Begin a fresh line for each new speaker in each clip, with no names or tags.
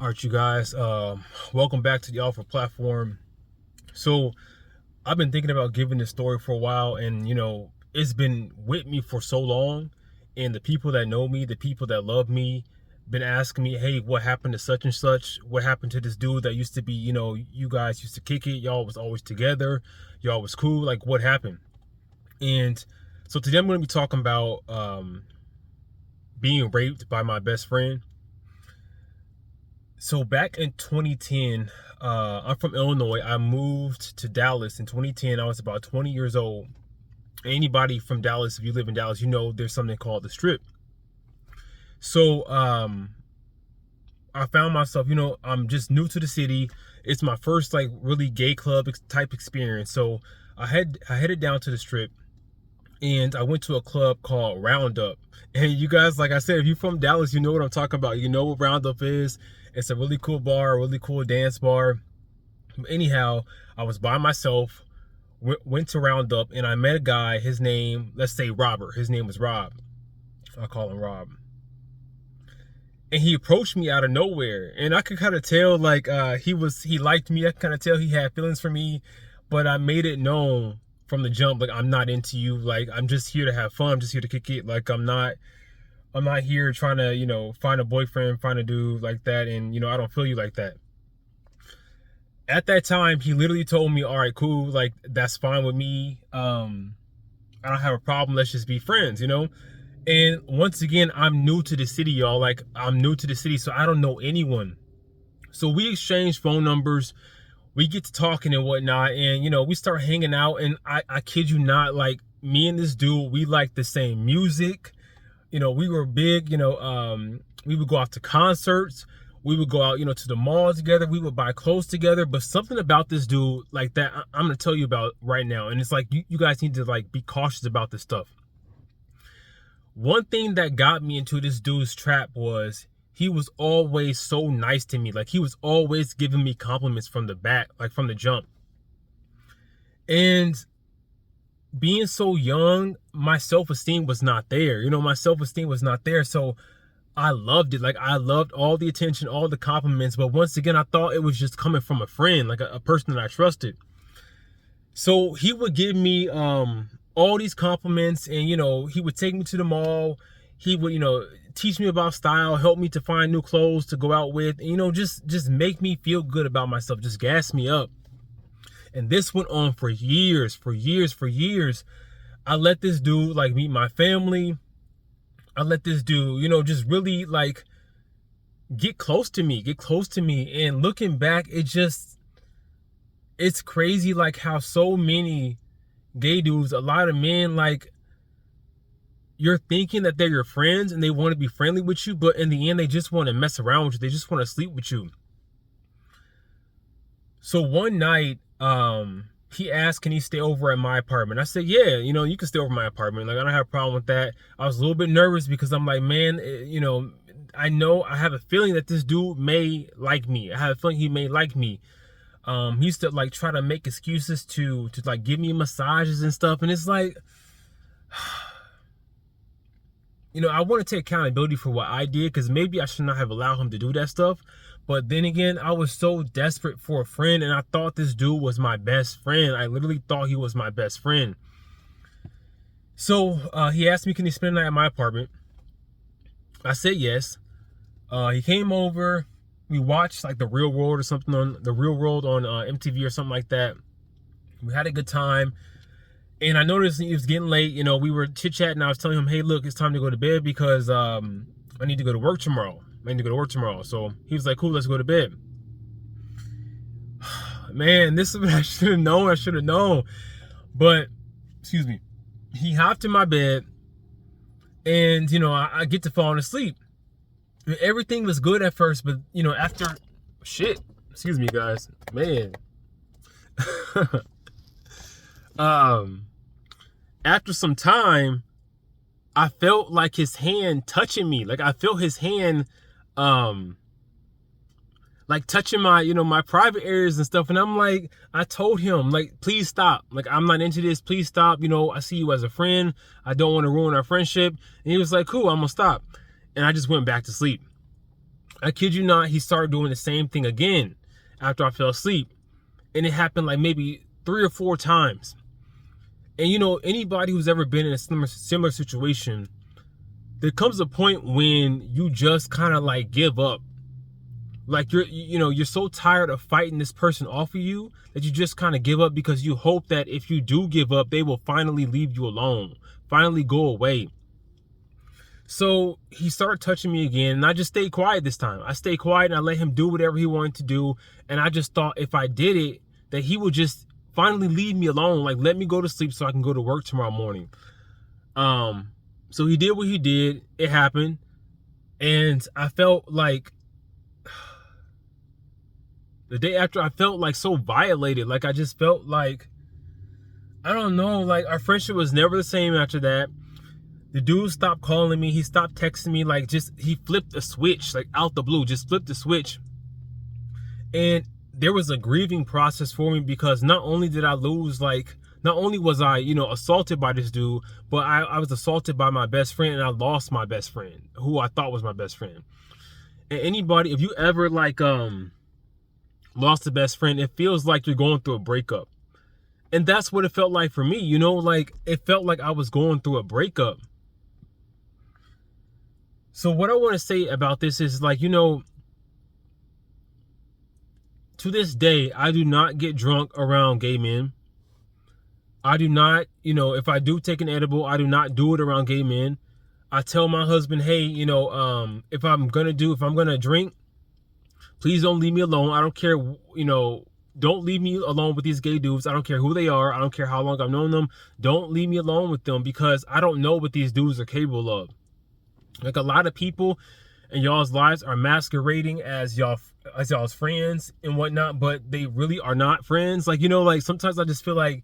All right, you guys, welcome back to the Alpha platform. So I've been thinking about giving this story for a while, and it's been with me for so long, and the people that know me, the people that love me, been asking me, hey, what happened to such and such? What happened to this dude that used to be, you guys used to kick it, y'all was always together, y'all was cool, like what happened? And so today I'm going to be talking about being raped by my best friend. So back in 2010, I'm from Illinois. I moved to Dallas in 2010. I was about 20 years old. Anybody from Dallas, if you live in Dallas, you know there's something called the Strip. So I found myself, I'm just new to the city. It's my first like really gay club type experience. So I headed down to the Strip, and I went to a club called Roundup. And you guys, like I said, if you're from Dallas, you know what I'm talking about. You know what Roundup is. It's a really cool bar, a really cool dance bar. Anyhow, I was by myself, went to Roundup, and I met a guy. His name, let's say Robert. His name was Rob. I call him Rob. And he approached me out of nowhere, and I could kind of tell like he liked me. I could kind of tell he had feelings for me, but I made it known from the jump, like, I'm not into you. Like, I'm just here to have fun. I'm just here to kick it. Like, I'm not here trying to, find a boyfriend, find a dude like that. And, I don't feel you like that. At that time, he literally told me, all right, cool. Like, that's fine with me. I don't have a problem. Let's just be friends, And once again, I'm new to the city, y'all. Like, I'm new to the city, so I don't know anyone. So we exchanged phone numbers. We get to talking and whatnot, and we start hanging out, and I kid you not, like, me and this dude, we like the same music. We were big, we would go out to concerts, we would go out, to the mall together, we would buy clothes together. But something about this dude like that, I'm gonna tell you about right now, and it's like you guys need to like be cautious about this stuff. One thing that got me into this dude's trap was he was always so nice to me. Like, he was always giving me compliments from the back, like from the jump. And being so young, my self-esteem was not there. My self-esteem was not there. So I loved it. Like, I loved all the attention, all the compliments. But once again, I thought it was just coming from a friend, like a person that I trusted. So he would give me all these compliments, and he would take me to the mall. He would teach me about style, help me to find new clothes to go out with, and, just make me feel good about myself, just gas me up. And this went on for years. I let this dude like meet my family. I let this dude, just really like get close to me. And looking back, it's crazy like how so many gay dudes, a lot of men, like, you're thinking that they're your friends and they want to be friendly with you, but in the end, they just want to mess around with you. They just want to sleep with you. So one night, he asked, can he stay over at my apartment? I said, yeah, you can stay over my apartment. Like, I don't have a problem with that. I was a little bit nervous because I'm like, man, I have a feeling that this dude may like me. I have a feeling he may like me. He used to like try to make excuses to like give me massages and stuff. And it's like, I want to take accountability for what I did, because maybe I should not have allowed him to do that stuff. But then again, I was so desperate for a friend, and I thought this dude was my best friend. I literally thought he was my best friend. So he asked me, can he spend the night at my apartment? I said yes. He came over. We watched like The Real World or something on The Real World on MTV or something like that. We had a good time. And I noticed it was getting late. We were chit-chatting. I was telling him, hey, look, it's time to go to bed because I need to go to work tomorrow. So he was like, cool, let's go to bed. Man, this is what I should have known. But, excuse me. He hopped in my bed, and, I get to falling asleep. Everything was good at first, but, after, excuse me, guys. Man. After some time, I felt like his hand touching me. Like, I felt his hand, like touching my, my private areas and stuff. And I'm like, I told him, like, please stop. Like, I'm not into this. Please stop. I see you as a friend. I don't want to ruin our friendship. And he was like, cool, I'm gonna stop. And I just went back to sleep. I kid you not, he started doing the same thing again after I fell asleep. And it happened like maybe 3 or 4 times. And you know, anybody who's ever been in a similar situation, there comes a point when you just kind of like give up. Like you're so tired of fighting this person off of you that you just kind of give up, because you hope that if you do give up, they will finally leave you alone, finally go away. So he started touching me again, and I just stayed quiet this time. I stayed quiet and I let him do whatever he wanted to do. And I just thought if I did it, that he would just finally leave me alone, like let me go to sleep so I can go to work tomorrow morning. So he did what he did. It happened. And I felt like the day after, I felt like so violated. Like I just felt like, I don't know, like our friendship was never the same after that. The dude stopped calling me. He stopped texting me. Like he flipped a switch, like out the blue, just flipped the switch. And there was a grieving process for me, because not only did I lose, like, not only was I, assaulted by this dude, but I was assaulted by my best friend, and I lost my best friend, who I thought was my best friend. And anybody, if you ever like, lost a best friend, it feels like you're going through a breakup. And that's what it felt like for me, like it felt like I was going through a breakup. So what I want to say about this is, like, to this day, I do not get drunk around gay men. I do not, if I do take an edible, I do not do it around gay men. I tell my husband, hey, if I'm going to drink, please don't leave me alone. I don't care, don't leave me alone with these gay dudes. I don't care who they are. I don't care how long I've known them. Don't leave me alone with them, because I don't know what these dudes are capable of. Like, a lot of people in y'all's lives are masquerading as y'all's friends and whatnot, but they really are not friends. Like, like sometimes I just feel like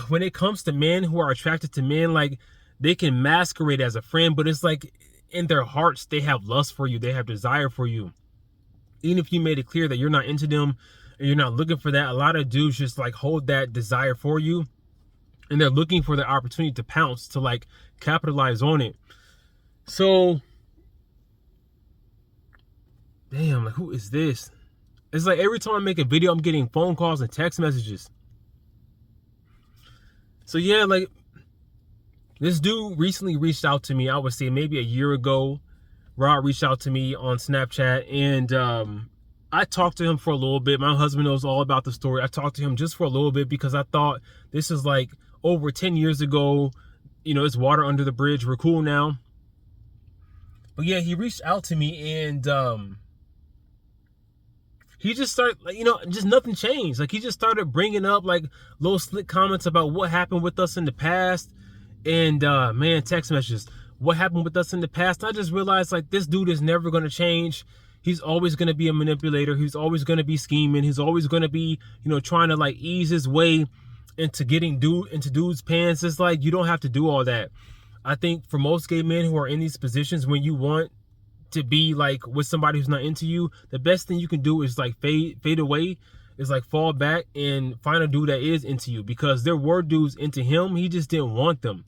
when it comes to men who are attracted to men, like they can masquerade as a friend, but it's like in their hearts, they have lust for you. They have desire for you. Even if you made it clear that you're not into them and you're not looking for that, a lot of dudes just like hold that desire for you, and they're looking for the opportunity to pounce, to like capitalize on it. So, damn, like, who is this? It's like every time I make a video, I'm getting phone calls and text messages. So yeah, like, this dude recently reached out to me, I would say maybe a year ago. Rod reached out to me on Snapchat, and I talked to him for a little bit. My husband knows all about the story. I talked to him just for a little bit, because I thought this is like over 10 years ago. It's water under the bridge. We're cool now. But yeah, he reached out to me, and he just started, like, just nothing changed. Like, he just started bringing up like little slick comments about what happened with us in the past. And man, text messages, what happened with us in the past. I just realized, like, this dude is never going to change. He's always going to be a manipulator. He's always going to be scheming. He's always going to be, trying to like ease his way into getting into dudes' pants. It's like, you don't have to do all that. I think for most gay men who are in these positions, when you want to be like with somebody who's not into you, the best thing you can do is like fade away, is like fall back and find a dude that is into you, because there were dudes into him. He just didn't want them.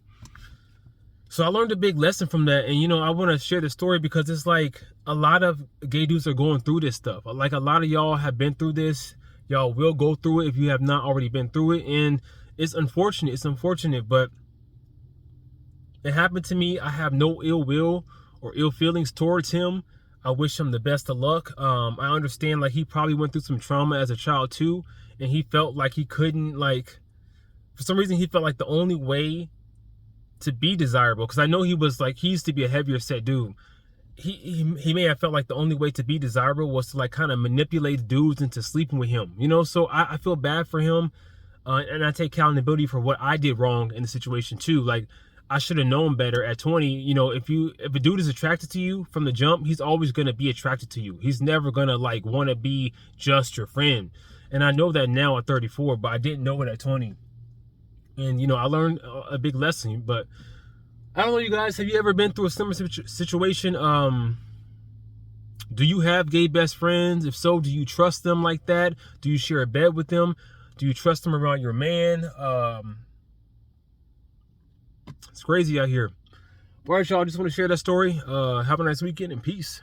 So I learned a big lesson from that. And, I want to share the story, because it's like a lot of gay dudes are going through this stuff. Like, a lot of y'all have been through this. Y'all will go through it if you have not already been through it. And it's unfortunate. It's unfortunate, but it happened to me. I have no ill will or ill feelings towards him. I wish him the best of luck. I understand, like, he probably went through some trauma as a child too, and he felt like he couldn't, like, for some reason he felt like the only way to be desirable, because I know he used to be a heavier set dude. He may have felt like the only way to be desirable was to like kind of manipulate dudes into sleeping with him, so I feel bad for him, and I take accountability for what I did wrong in the situation too. Like, I should have known better at 20. If a dude is attracted to you from the jump, he's always going to be attracted to you. He's never going to like want to be just your friend. And I know that now at 34, but I didn't know it at 20. And, I learned a big lesson. But I don't know, you guys, have you ever been through a similar situation? Do you have gay best friends? If so, do you trust them like that? Do you share a bed with them? Do you trust them around your man? It's crazy out here. All right, y'all, just want to share that story. Have a nice weekend, and peace.